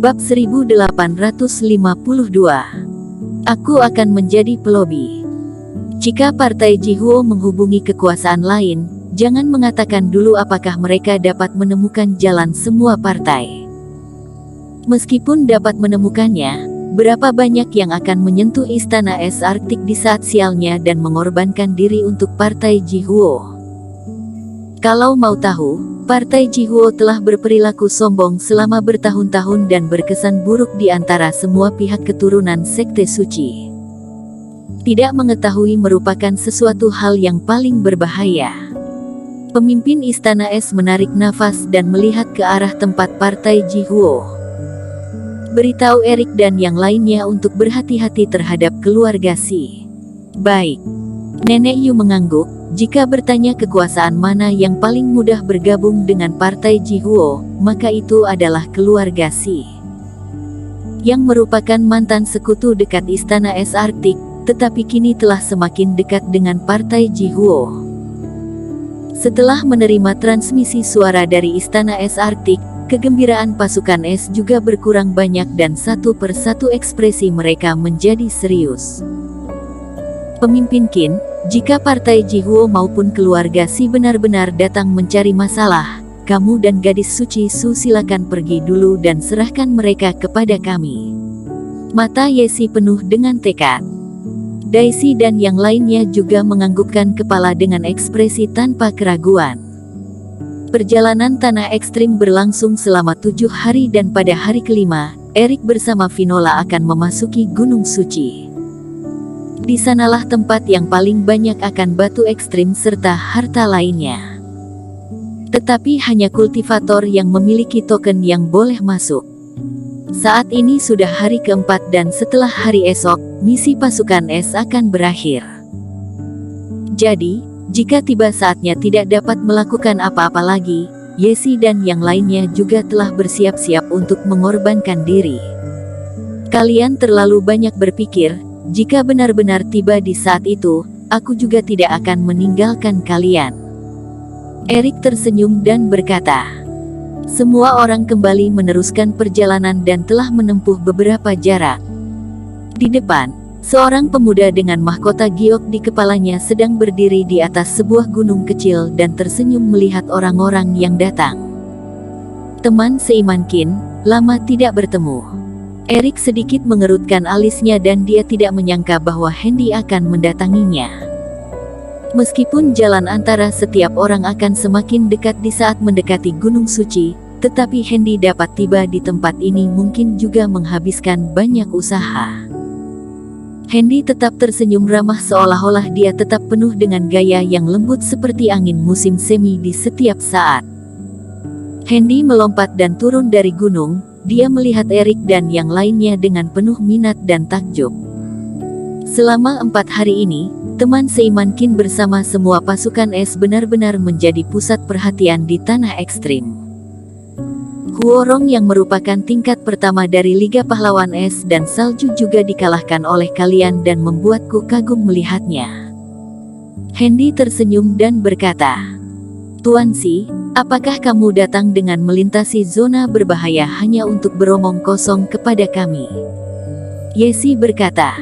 Bab 1852. Aku akan menjadi pelobi. Jika Partai Jihuo menghubungi kekuasaan lain, jangan mengatakan dulu apakah mereka dapat menemukan jalan semua partai. Meskipun dapat menemukannya, berapa banyak yang akan menyentuh istana es Arktik di saat sialnya dan mengorbankan diri untuk Partai Jihuo? Kalau mau tahu, Partai Jihuo telah berperilaku sombong selama bertahun-tahun dan berkesan buruk di antara semua pihak keturunan Sekte Suci. Tidak mengetahui merupakan sesuatu hal yang paling berbahaya. Pemimpin Istana Es menarik nafas dan melihat ke arah tempat Partai Jihuo. Beritahu Erik dan yang lainnya untuk berhati-hati terhadap keluarga Si. Baik. Nenek Yu mengangguk. Jika bertanya kekuasaan mana yang paling mudah bergabung dengan Partai Jihuo, maka itu adalah keluarga Si, yang merupakan mantan sekutu dekat Istana Es Arktik, tetapi kini telah semakin dekat dengan Partai Jihuo. Setelah menerima transmisi suara dari Istana Es Arktik, kegembiraan pasukan es juga berkurang banyak dan satu persatu ekspresi mereka menjadi serius. Pemimpin Qin, jika Partai Jihuo maupun keluarga Si benar-benar datang mencari masalah, kamu dan gadis suci Su silakan pergi dulu dan serahkan mereka kepada kami. Mata Yesi penuh dengan tekad. Daisy dan yang lainnya juga menganggukkan kepala dengan ekspresi tanpa keraguan. Perjalanan tanah ekstrim berlangsung selama 7 hari dan pada hari kelima, Erik bersama Finola akan memasuki Gunung Suci. Di sanalah tempat yang paling banyak akan batu ekstrim serta harta lainnya. Tetapi hanya kultivator yang memiliki token yang boleh masuk. Saat ini sudah hari keempat dan setelah hari esok, misi pasukan es akan berakhir. Jadi, jika tiba saatnya tidak dapat melakukan apa-apa lagi, Yesi dan yang lainnya juga telah bersiap-siap untuk mengorbankan diri. Kalian terlalu banyak berpikir. Jika benar-benar tiba di saat itu, aku juga tidak akan meninggalkan kalian. Erik tersenyum dan berkata, semua orang kembali meneruskan perjalanan dan telah menempuh beberapa jarak. Di depan, seorang pemuda dengan mahkota giok di kepalanya sedang berdiri di atas sebuah gunung kecil dan tersenyum melihat orang-orang yang datang. Teman seiman Qin, lama tidak bertemu. Erik sedikit mengerutkan alisnya dan dia tidak menyangka bahwa Hendy akan mendatanginya. Meskipun jalan antara setiap orang akan semakin dekat di saat mendekati Gunung Suci, tetapi Hendy dapat tiba di tempat ini mungkin juga menghabiskan banyak usaha. Hendy tetap tersenyum ramah seolah-olah dia tetap penuh dengan gaya yang lembut seperti angin musim semi di setiap saat. Hendy melompat dan turun dari gunung. Dia melihat Erik dan yang lainnya dengan penuh minat dan takjub. Selama 4 hari ini, teman seiman Qin bersama semua pasukan es benar-benar menjadi pusat perhatian di tanah ekstrim. Huorong yang merupakan tingkat pertama dari Liga Pahlawan Es dan Salju juga dikalahkan oleh kalian dan membuatku kagum melihatnya. Hendy tersenyum dan berkata, Tuan Si, apakah kamu datang dengan melintasi zona berbahaya hanya untuk beromong kosong kepada kami? Yesi berkata,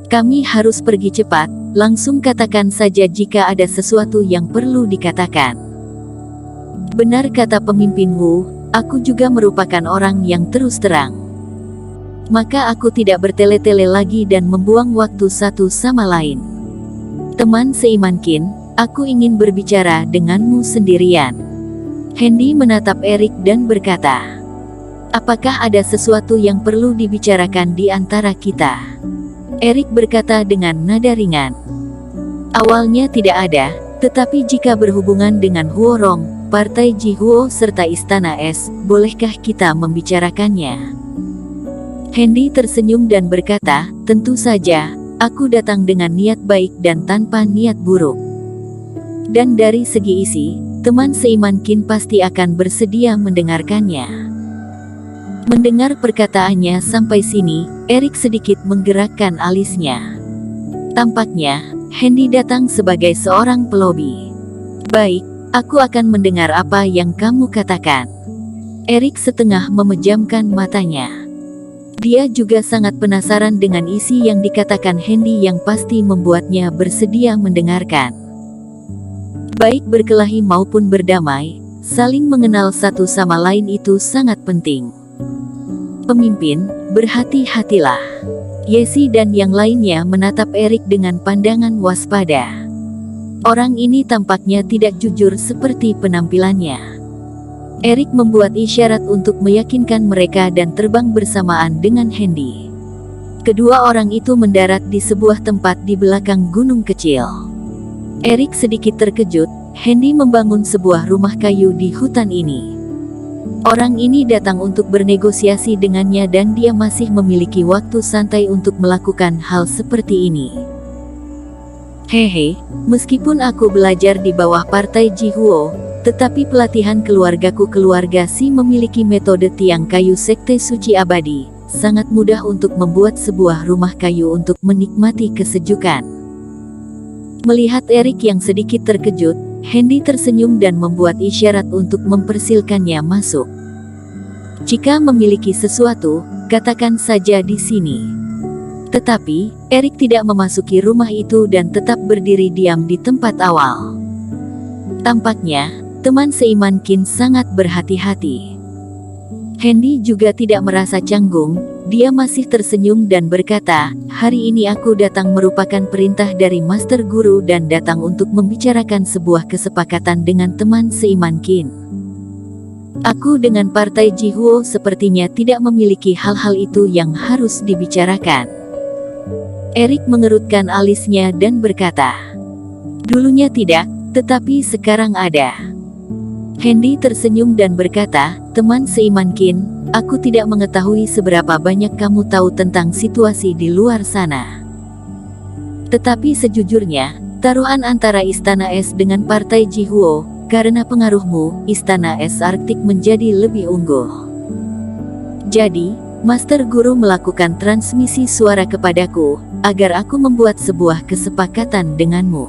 kami harus pergi cepat, langsung katakan saja jika ada sesuatu yang perlu dikatakan. Benar kata pemimpin Wu, aku juga merupakan orang yang terus terang. Maka aku tidak bertele-tele lagi dan membuang waktu satu sama lain. Teman seiman Qin, aku ingin berbicara denganmu sendirian. Hendy menatap Erik dan berkata, apakah ada sesuatu yang perlu dibicarakan di antara kita? Erik berkata dengan nada ringan. Awalnya tidak ada, tetapi jika berhubungan dengan Huorong, Partai Jihuo serta Istana Es, bolehkah kita membicarakannya? Hendy tersenyum dan berkata, tentu saja, aku datang dengan niat baik dan tanpa niat buruk. Dan dari segi isi, teman seiman Qin pasti akan bersedia mendengarkannya. Mendengar perkataannya sampai sini, Erik sedikit menggerakkan alisnya. Tampaknya, Hendy datang sebagai seorang pelobi. Baik, aku akan mendengar apa yang kamu katakan. Erik setengah memejamkan matanya. Dia juga sangat penasaran dengan isi yang dikatakan Hendy yang pasti membuatnya bersedia mendengarkan. Baik berkelahi maupun berdamai, saling mengenal satu sama lain itu sangat penting. Pemimpin, berhati-hatilah. Yesi dan yang lainnya menatap Erik dengan pandangan waspada. Orang ini tampaknya tidak jujur seperti penampilannya. Erik membuat isyarat untuk meyakinkan mereka dan terbang bersamaan dengan Hendy. Kedua orang itu mendarat di sebuah tempat di belakang gunung kecil. Erik sedikit terkejut, Hendy membangun sebuah rumah kayu di hutan ini. Orang ini datang untuk bernegosiasi dengannya dan dia masih memiliki waktu santai untuk melakukan hal seperti ini. Hehe, meskipun aku belajar di bawah partai Jihuo, tetapi pelatihan keluargaku keluarga Si memiliki metode tiang kayu sekte suci abadi, sangat mudah untuk membuat sebuah rumah kayu untuk menikmati kesejukan. Melihat Erik yang sedikit terkejut, Hendy tersenyum dan membuat isyarat untuk mempersilkannya masuk. Jika memiliki sesuatu, katakan saja di sini. Tetapi, Erik tidak memasuki rumah itu dan tetap berdiri diam di tempat awal. Tampaknya, teman seiman Qin sangat berhati-hati. Hendy juga tidak merasa canggung, dia masih tersenyum dan berkata, hari ini aku datang merupakan perintah dari Master Guru dan datang untuk membicarakan sebuah kesepakatan dengan teman seiman Qin. Aku dengan partai Jihuo sepertinya tidak memiliki hal-hal itu yang harus dibicarakan. Erik mengerutkan alisnya dan berkata, dulunya tidak, tetapi sekarang ada. Hendy tersenyum dan berkata, teman seiman Qin, aku tidak mengetahui seberapa banyak kamu tahu tentang situasi di luar sana. Tetapi sejujurnya, taruhan antara Istana Es dengan Partai Jihuo, karena pengaruhmu, Istana Es Arktik menjadi lebih unggul. Jadi, Master Guru melakukan transmisi suara kepadaku, agar aku membuat sebuah kesepakatan denganmu.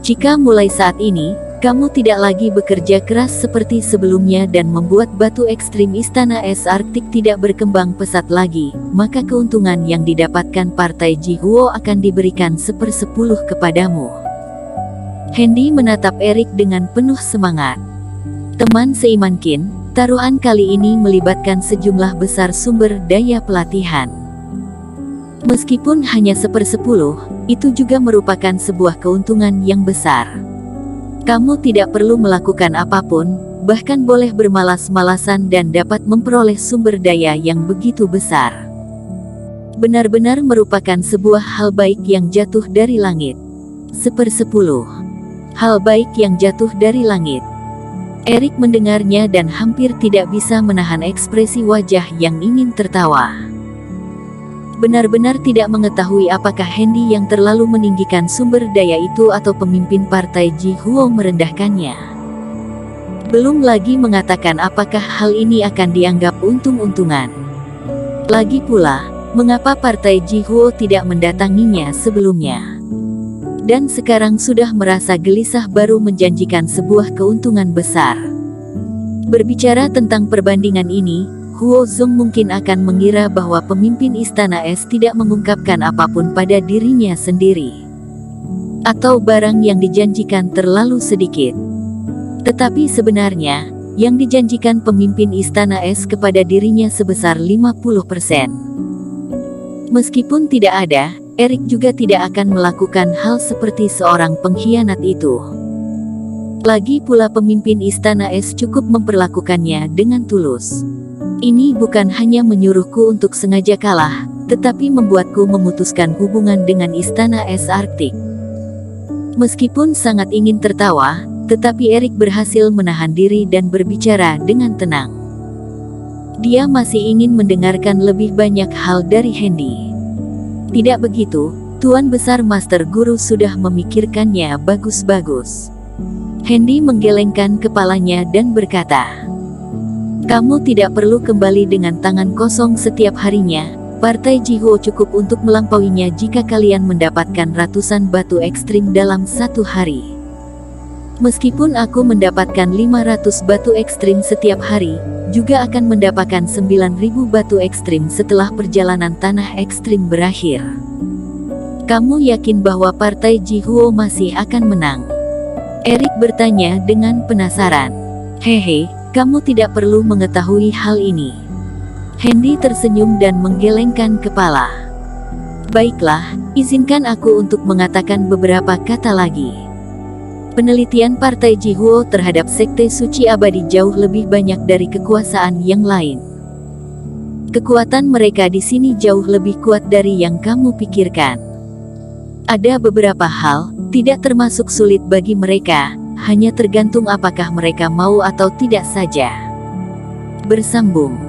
Jika mulai saat ini, kamu tidak lagi bekerja keras seperti sebelumnya dan membuat batu ekstrim Istana Es Arktik tidak berkembang pesat lagi, maka keuntungan yang didapatkan Partai Jihuo akan diberikan 1/10 kepadamu. Hendy menatap Erik dengan penuh semangat. Teman seiman Qin, taruhan kali ini melibatkan sejumlah besar sumber daya pelatihan. Meskipun hanya 1/10, itu juga merupakan sebuah keuntungan yang besar. Kamu tidak perlu melakukan apapun, bahkan boleh bermalas-malasan dan dapat memperoleh sumber daya yang begitu besar. Benar-benar merupakan sebuah hal baik yang jatuh dari langit. 1/10. Hal baik yang jatuh dari langit. Erik mendengarnya dan hampir tidak bisa menahan ekspresi wajah yang ingin tertawa. Benar-benar tidak mengetahui apakah Hendy yang terlalu meninggikan sumber daya itu atau pemimpin partai Jihuo merendahkannya. Belum lagi mengatakan apakah hal ini akan dianggap untung-untungan. Lagi pula, mengapa partai Jihuo tidak mendatanginya sebelumnya? Dan sekarang sudah merasa gelisah baru menjanjikan sebuah keuntungan besar. Berbicara tentang perbandingan ini, Huo Zong mungkin akan mengira bahwa pemimpin Istana Es tidak mengungkapkan apapun pada dirinya sendiri. Atau barang yang dijanjikan terlalu sedikit. Tetapi sebenarnya, yang dijanjikan pemimpin Istana Es kepada dirinya sebesar 50%. Meskipun tidak ada, Erik juga tidak akan melakukan hal seperti seorang pengkhianat itu. Lagi pula pemimpin Istana Es cukup memperlakukannya dengan tulus. Ini bukan hanya menyuruhku untuk sengaja kalah, tetapi membuatku memutuskan hubungan dengan Istana Es Arktik. Meskipun sangat ingin tertawa, tetapi Erik berhasil menahan diri dan berbicara dengan tenang. Dia masih ingin mendengarkan lebih banyak hal dari Hendy. Tidak begitu, Tuan Besar Master Guru sudah memikirkannya bagus-bagus. Hendy menggelengkan kepalanya dan berkata, kamu tidak perlu kembali dengan tangan kosong setiap harinya. Partai Jihuo cukup untuk melampauinya jika kalian mendapatkan ratusan batu ekstrim dalam 1 hari. Meskipun aku mendapatkan 500 batu ekstrim setiap hari, juga akan mendapatkan 9.000 batu ekstrim setelah perjalanan tanah ekstrim berakhir. Kamu yakin bahwa partai Jihuo masih akan menang? Erik bertanya dengan penasaran. Hehe, kamu tidak perlu mengetahui hal ini. Hendy tersenyum dan menggelengkan kepala. Baiklah, izinkan aku untuk mengatakan beberapa kata lagi. Penelitian Partai Jihuo terhadap Sekte Suci Abadi jauh lebih banyak dari kekuasaan yang lain. Kekuatan mereka di sini jauh lebih kuat dari yang kamu pikirkan. Ada beberapa hal, tidak termasuk sulit bagi mereka, hanya tergantung apakah mereka mau atau tidak saja. Bersambung.